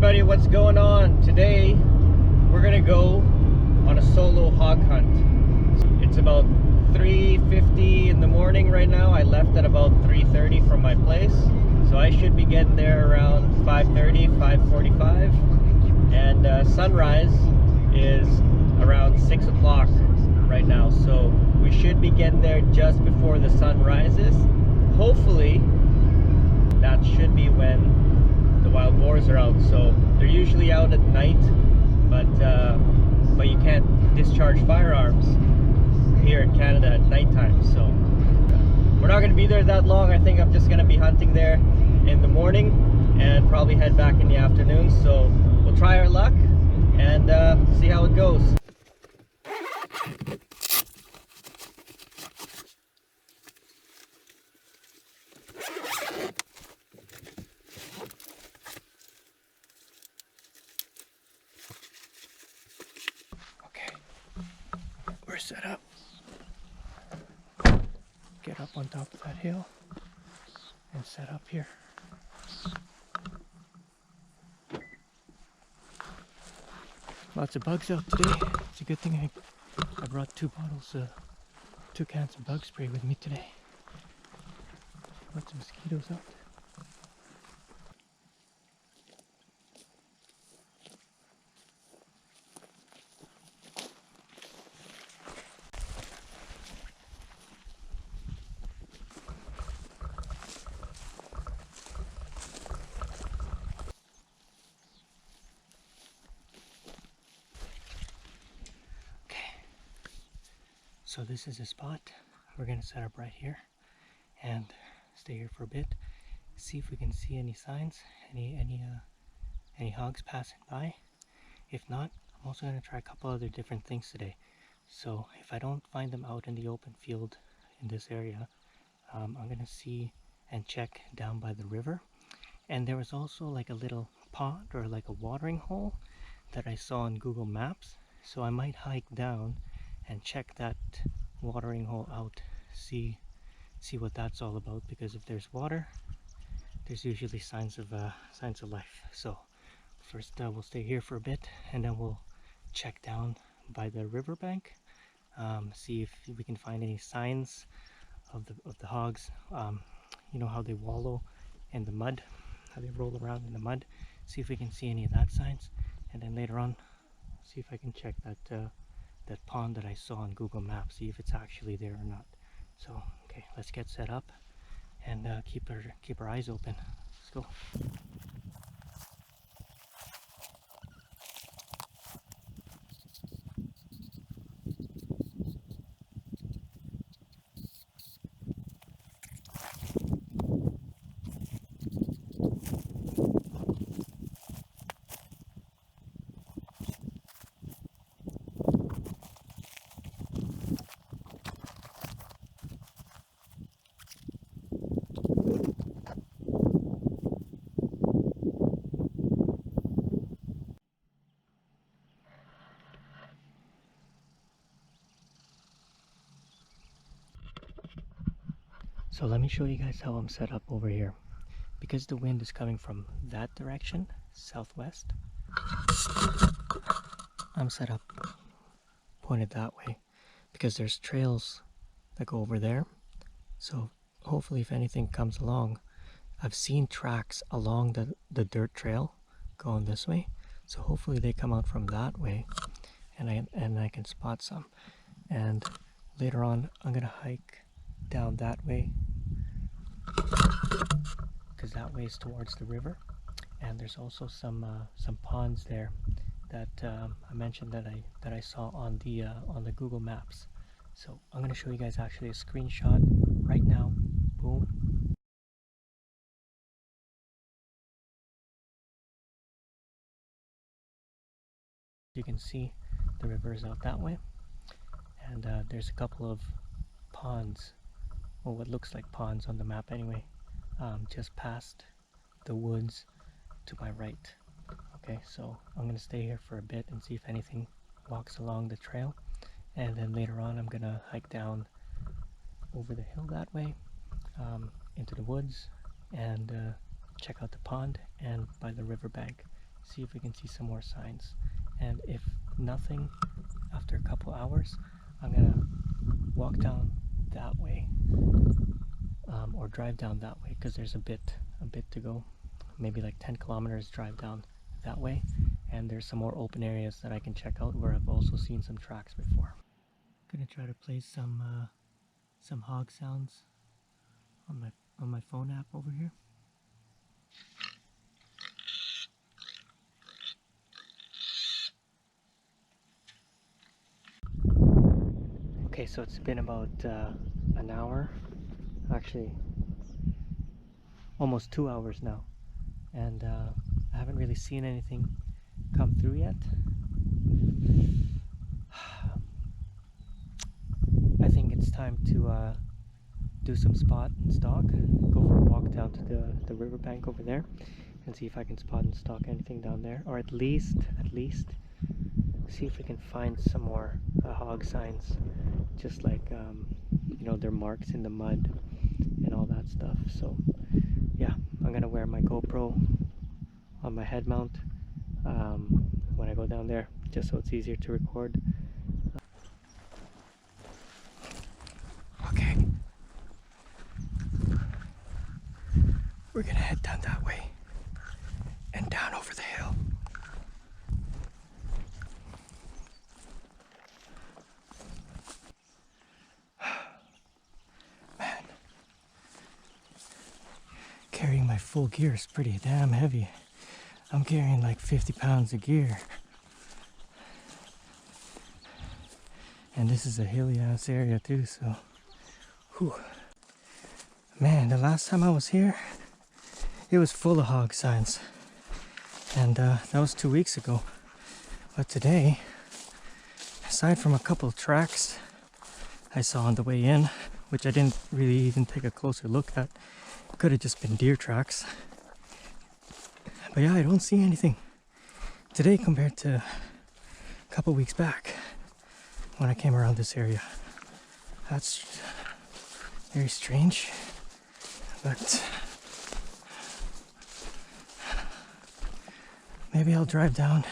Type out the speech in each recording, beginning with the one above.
everybody, what's going on? Today we're gonna go on a solo hog hunt. It's about 3:50 in the morning right now. I left at about 3:30 from my place, so I should be getting there around 5:30, 5:45, and sunrise is around 6 o'clock right now, so we should be getting there just before the sun rises. Hopefully that should be when the wild boars are out. So they're usually out at night, but you can't discharge firearms here in Canada at nighttime, so we're not going to be there that long. I think I'm just going to be hunting there in the morning and probably head back in the afternoon, so we'll try our luck and see how it goes. We're set up. Get up on top of that hill and set up here. Lots of bugs out today. It's a good thing I brought 2 cans of bug spray with me today. Lots of mosquitoes out. So this is a spot. We're gonna set up right here and stay here for a bit. See if we can see any signs, any hogs passing by. If not, I'm also gonna try a couple other different things today. So if I don't find them out in the open field in this area, I'm gonna see and check down by the river. And there was also like a little pond or like a watering hole that I saw on Google Maps. So I might hike down and check that watering hole out, see what that's all about, because if there's water, there's usually signs of life. So first we'll stay here for a bit, and then we'll check down by the riverbank, see if we can find any signs of the hogs. You know how they wallow in the mud, how they roll around in the mud. See if we can see any of that signs, and then later on see if I can check that pond that I saw on Google Maps, see if it's actually there or not. So okay, let's get set up and keep our eyes open. Let's go. So let me show you guys how I'm set up over here. Because the wind is coming from that direction, southwest, I'm set up pointed that way because there's trails that go over there. So hopefully if anything comes along, I've seen tracks along the dirt trail going this way. So hopefully they come out from that way and I can spot some. And later on I'm gonna hike down that way because that way is towards the river, and there's also some ponds there that I mentioned that I saw on the Google Maps. So I'm going to show you guys actually a screenshot right now. Boom. You can see the river is out that way, and there's a couple of ponds, or what looks like ponds on the map anyway, just past the woods to my right. Okay, so I'm gonna stay here for a bit and see if anything walks along the trail, and then later on I'm gonna hike down over the hill that way, into the woods, and check out the pond and by the riverbank, see if we can see some more signs. And if nothing, after a couple hours, I'm gonna walk down that way, or drive down that way, because there's a bit to go, maybe like 10 kilometers drive down that way, and there's some more open areas that I can check out where I've also seen some tracks before. Gonna try to play some hog sounds on my phone app over here. Okay, so it's been about an hour, actually almost 2 hours now, and I haven't really seen anything come through yet. I think it's time to do some spot and stalk, go for a walk down to the riverbank over there and see if I can spot and stalk anything down there, or at least see if we can find some more hog signs, just like you know, their marks in the mud and all that stuff. So yeah, I'm gonna wear my GoPro on my head mount when I go down there, just so it's easier to record. Okay, we're gonna head down that way and down over the hill. Man, carrying my full gear is pretty damn heavy. I'm carrying like 50 pounds of gear. And this is a hilly ass area too, so whew. Man, the last time I was here, it was full of hog signs, and that was 2 weeks ago. But today, aside from a couple of tracks I saw on the way in, which I didn't really even take a closer look at, could have just been deer tracks. But yeah, I don't see anything today compared to a couple weeks back when I came around this area. That's very strange, but maybe I'll drive down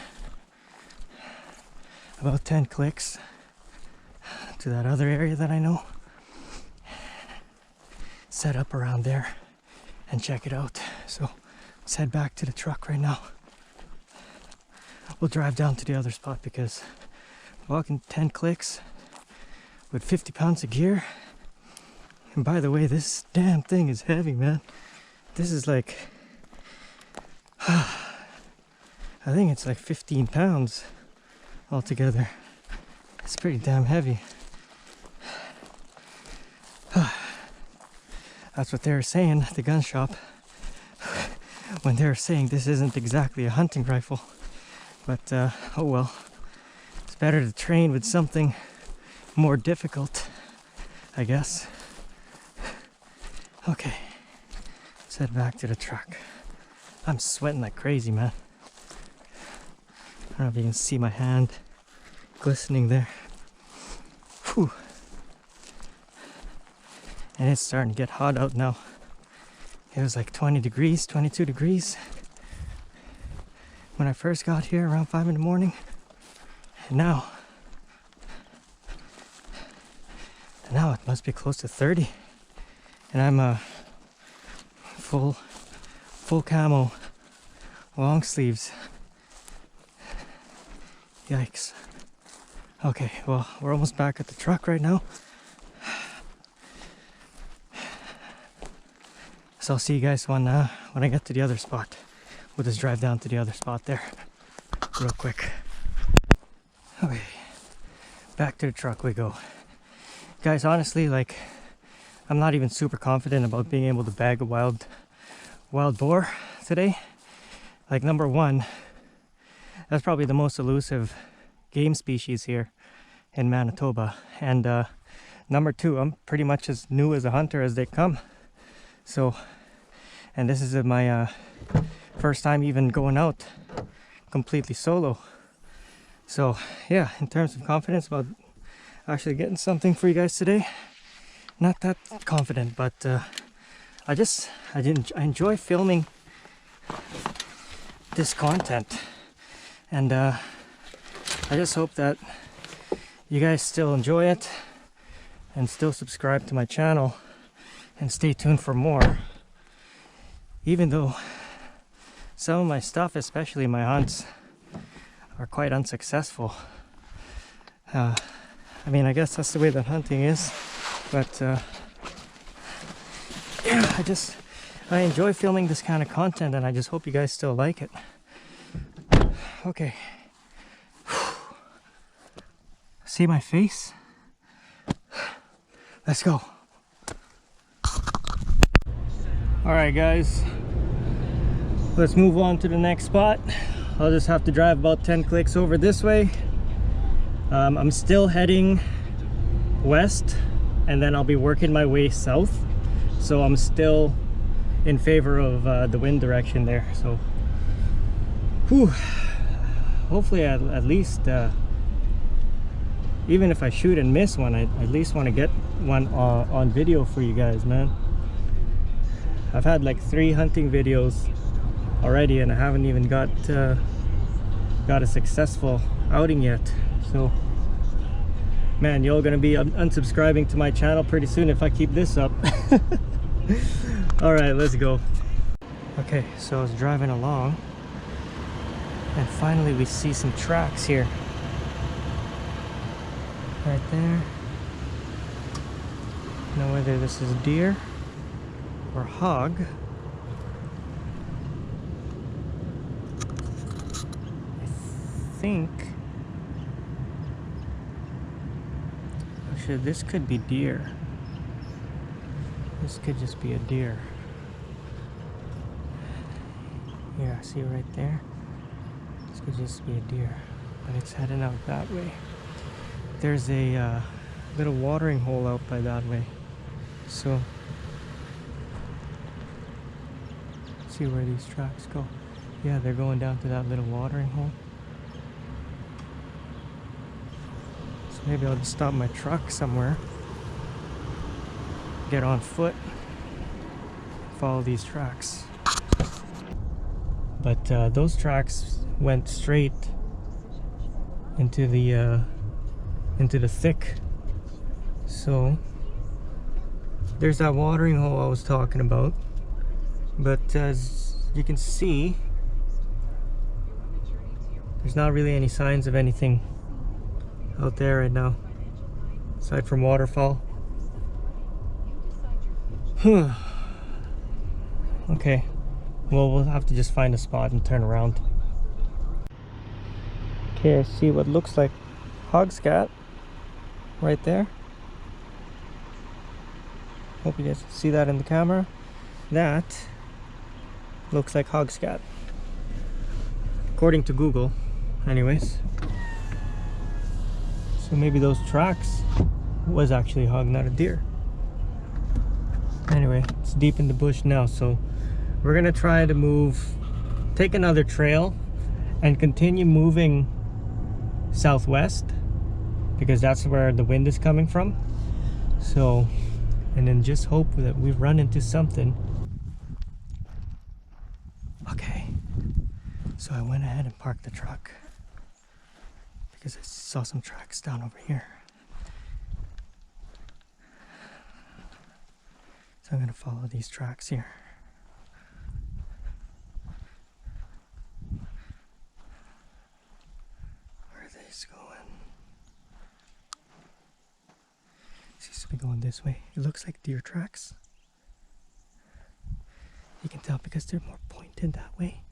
about 10 clicks to that other area that I know, set up around there and check it out. So let's head back to the truck right now. We'll drive down to the other spot because walking 10 clicks with 50 pounds of gear, and by the way, this damn thing is heavy, man. This is like I think it's like 15 pounds altogether. It's pretty damn heavy. That's what they were saying at the gun shop when they were saying this isn't exactly a hunting rifle. But oh well, it's better to train with something more difficult, I guess. Okay, let's head back to the truck. I'm sweating like crazy, man. I don't know if you can see my hand glistening there. Whew. And it's starting to get hot out now. It was like 20 degrees, 22 degrees when I first got here around 5 in the morning. And now it must be close to 30. And I'm full camo, long sleeves. Yikes. Okay, well, we're almost back at the truck right now. So I'll see you guys when I get to the other spot. We'll just drive down to the other spot there real quick. Okay, back to the truck we go. Guys, honestly, like, I'm not even super confident about being able to bag a wild boar today. Like, number one, that's probably the most elusive game species here in Manitoba. And number two, I'm pretty much as new as a hunter as they come. So, and this is my first time even going out completely solo. So yeah, in terms of confidence about actually getting something for you guys today, not that confident, but I enjoy filming this content. And I just hope that you guys still enjoy it and still subscribe to my channel and stay tuned for more. Even though some of my stuff, especially my hunts, are quite unsuccessful. I mean, I guess that's the way that hunting is, but yeah, I enjoy filming this kind of content, and I just hope you guys still like it. Okay. See my face? Let's go. Alright guys, let's move on to the next spot. I'll just have to drive about 10 clicks over this way. I'm still heading west, and then I'll be working my way south. So I'm still in favor of the wind direction there. So, whew, hopefully at least, even if I shoot and miss one, I at least want to get one on video for you guys, man. I've had like 3 hunting videos already, and I haven't even got a successful outing yet. So, man, you're gonna be unsubscribing to my channel pretty soon if I keep this up. All right, let's go. Okay, so I was driving along, and finally we see some tracks here. Right there. Now whether this is deer or hog. I think actually this could be deer. This could just be a deer. Yeah, see right there? This could just be a deer, but it's heading out that way. There's a little watering hole out by that way. So, see where these tracks go. Yeah, they're going down to that little watering hole. So maybe I'll just stop my truck somewhere, get on foot, follow these tracks. But those tracks went straight into the thick. So there's that watering hole I was talking about. But as you can see, there's not really any signs of anything out there right now, aside from waterfall. Okay, well, we'll have to just find a spot and turn around. Okay, I see what looks like hog scat right there. Hope you guys see that in the camera. That looks like hog scat, according to Google anyways. So maybe those tracks was actually a hog, not a deer. Anyway, it's deep in the bush now, so we're gonna try to take another trail and continue moving southwest, because that's where the wind is coming from. So, and then just hope that we run into something. Okay, so I went ahead and parked the truck because I saw some tracks down over here. So I'm gonna follow these tracks here. Where are these going? Seems to be going this way. It looks like deer tracks. You can tell because they're more pointed that way.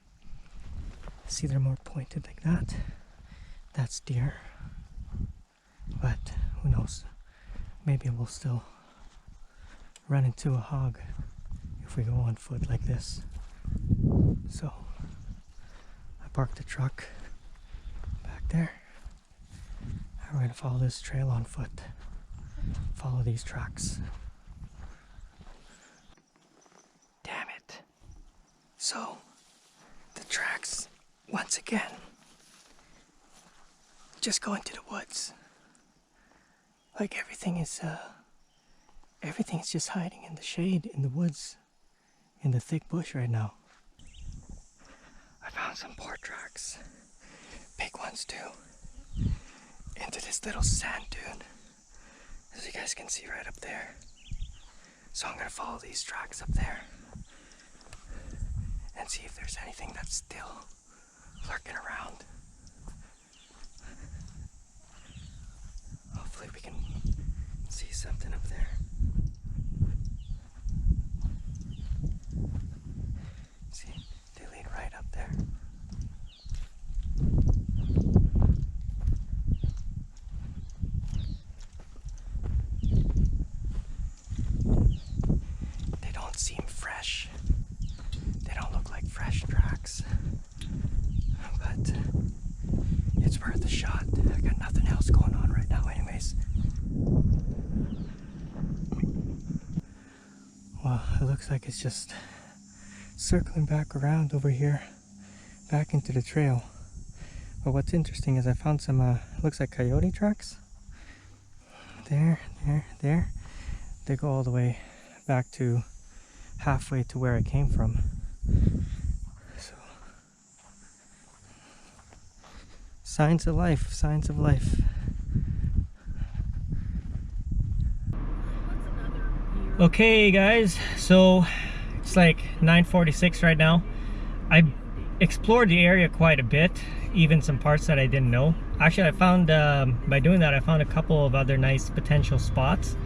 See, they're more pointed like that. That's deer. But who knows? Maybe we'll still run into a hog if we go on foot like this. So I parked the truck back there. We're going to follow this trail on foot. Follow these tracks. Damn it. So the tracks, once again, just go into the woods. Like everything's just hiding in the shade, in the woods, in the thick bush right now. I found some boar tracks. big ones too, into this little sand dune, as you guys can see right up there. So I'm gonna follow these tracks up there and see if there's anything that's still lurking around. Hopefully we can see something up there. See, they lead right up there. They don't seem fresh. They don't look like fresh tracks. But it's worth a shot. I got nothing else going on right now anyways. Well, it looks like it's just circling back around over here, back into the trail. But what's interesting is I found some, looks like coyote tracks. There. They go all the way back to halfway to where I came from. So, signs of life, signs of life. Okay guys, so it's like 9:46 right now. I explored the area quite a bit, even some parts that I didn't know. Actually, I found, by doing that, I found a couple of other nice potential spots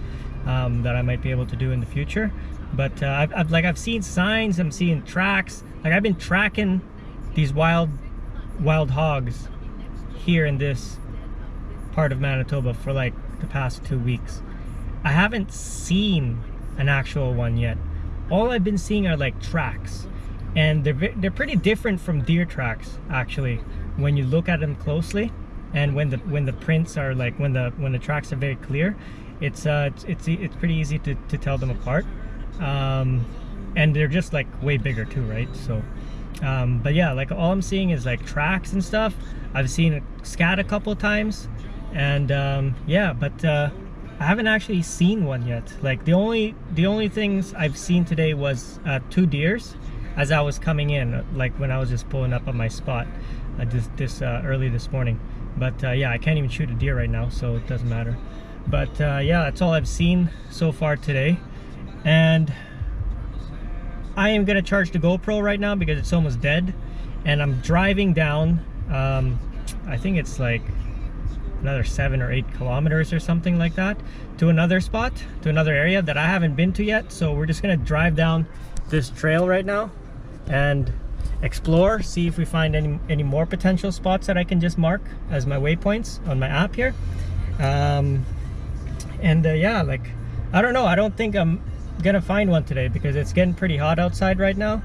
that I might be able to do in the future. But I've seen signs, I'm seeing tracks. Like I've been tracking these wild hogs here in this part of Manitoba for like the past 2 weeks. I haven't seen an actual one yet. All I've been seeing are like tracks, and they're pretty different from deer tracks actually when you look at them closely, and when the prints are like when the tracks are very clear. It's pretty easy to tell them apart, and they're just like way bigger too, right? So but yeah, like all I'm seeing is like tracks and stuff. I've seen it scat a couple times, and yeah, but I haven't actually seen one yet. Like the only things I've seen today was 2 deers as I was coming in, like when I was just pulling up on my spot early this morning. But yeah, I can't even shoot a deer right now, so it doesn't matter. But yeah, that's all I've seen so far today. And I am gonna charge the GoPro right now because it's almost dead, and I'm driving down I think it's like another 7 or 8 kilometers or something like that, to another spot, to another area that I haven't been to yet. So we're just gonna drive down this trail right now and explore, see if we find any more potential spots that I can just mark as my waypoints on my app here. Yeah, like I don't know, I don't think I'm gonna find one today because it's getting pretty hot outside right now.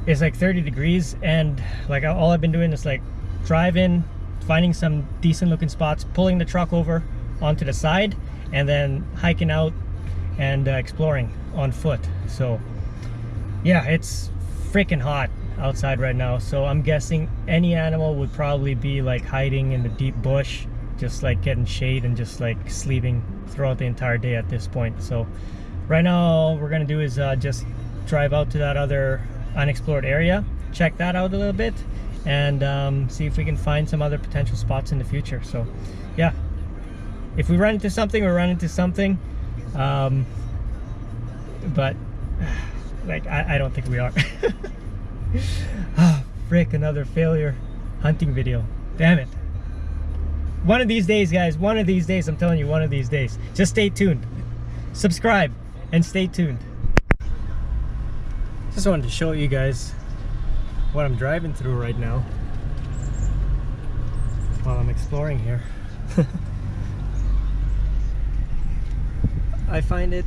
It's like 30 degrees, and like all I've been doing is like driving, finding some decent looking spots, pulling the truck over onto the side, and then hiking out and exploring on foot. So yeah, it's freaking hot outside right now, so I'm guessing any animal would probably be like hiding in the deep bush, just like getting shade and just like sleeping throughout the entire day at this point. So right now all we're gonna do is just drive out to that other unexplored area, check that out a little bit, and see if we can find some other potential spots in the future. So yeah, if we run into something, we run into something, but like I don't think we are. Oh frick, another failure hunting video, damn it. One of these days guys, one of these days, I'm telling you, one of these days. Just stay tuned, subscribe and stay tuned. Just wanted to show you guys what I'm driving through right now while I'm exploring here. I find it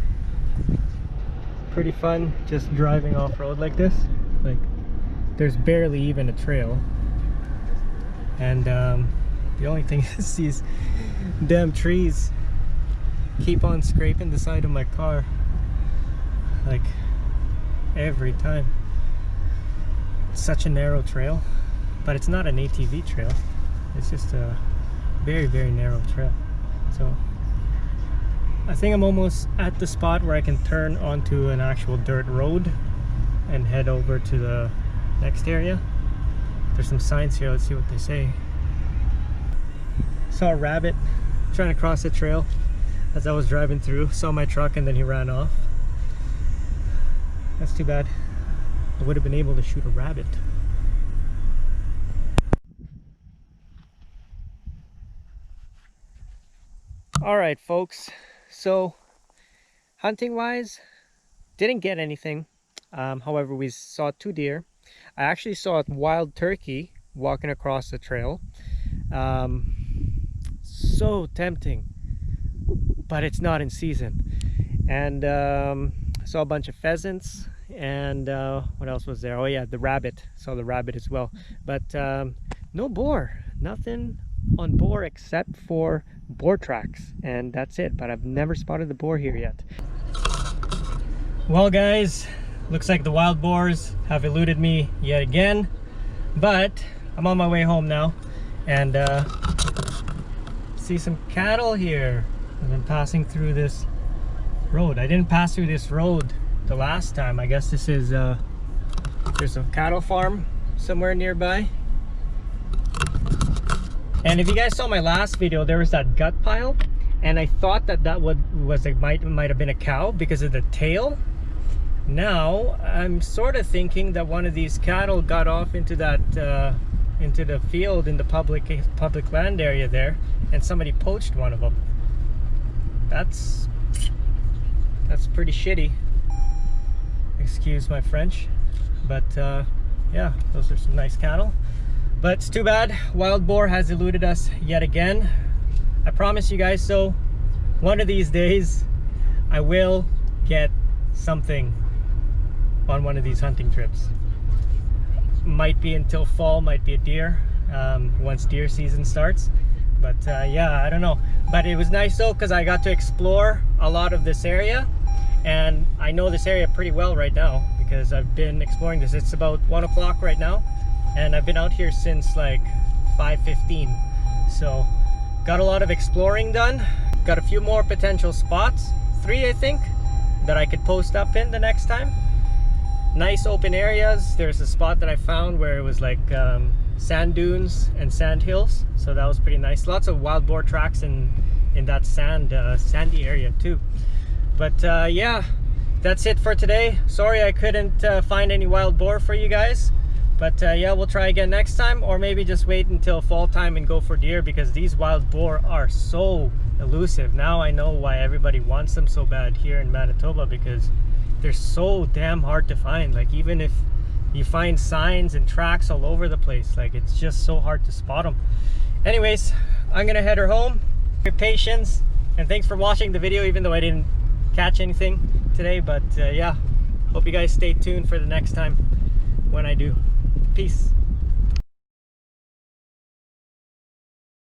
pretty fun just driving off-road like this. Like there's barely even a trail, and the only thing is these damn trees keep on scraping the side of my car like every time. It's such a narrow trail, but it's not an ATV trail, it's just a very, very narrow trail. So I think I'm almost at the spot where I can turn onto an actual dirt road and head over to the next area. There's some signs here, let's see what they say. Saw a rabbit trying to cross the trail as I was driving through. Saw my truck and then he ran off. That's too bad. I would have been able to shoot a rabbit. Alright folks, so hunting wise, didn't get anything. However, we saw 2 deer. I actually saw a wild turkey walking across the trail. So tempting, but it's not in season. And saw a bunch of pheasants, and what else was there? Oh yeah, the rabbit. Saw the rabbit as well, but no boar. Nothing on boar except for boar tracks, and that's it. But I've never spotted the boar here yet. Well guys, looks like the wild boars have eluded me yet again, but I'm on my way home now, and see some cattle here. I've been passing through this road. I didn't pass through this road the last time. I guess this is there's a cattle farm somewhere nearby. And if you guys saw my last video, there was that gut pile, and I thought that might have been a cow because of the tail. Now I'm sort of thinking that one of these cattle got off into that into the field in the public land area there, and somebody poached one of them. That's pretty shitty. Excuse my French, but yeah, those are some nice cattle. But it's too bad wild boar has eluded us yet again. I promise you guys, so one of these days I will get something on one of these hunting trips. Might be until fall, might be a deer once deer season starts. But yeah, I don't know. But it was nice though, because I got to explore a lot of this area, and I know this area pretty well right now because I've been exploring this. It's about 1 o'clock right now, and I've been out here since like 5:15. So got a lot of exploring done. Got a few more potential spots, 3 I think, that I could post up in the next time. Nice open areas. There's a spot that I found where it was like sand dunes and sand hills, so that was pretty nice. Lots of wild boar tracks in that sandy area too. But yeah, that's it for today. Sorry I couldn't find any wild boar for you guys, but yeah, we'll try again next time, or maybe just wait until fall time and go for deer, because these wild boar are so elusive. Now I know why everybody wants them so bad here in Manitoba, because they're so damn hard to find. Like, even if you find signs and tracks all over the place, like, it's just so hard to spot them. Anyways, I'm gonna head her home. Your patience, and thanks for watching the video, even though I didn't catch anything today. But yeah, hope you guys stay tuned for the next time when I do. Peace.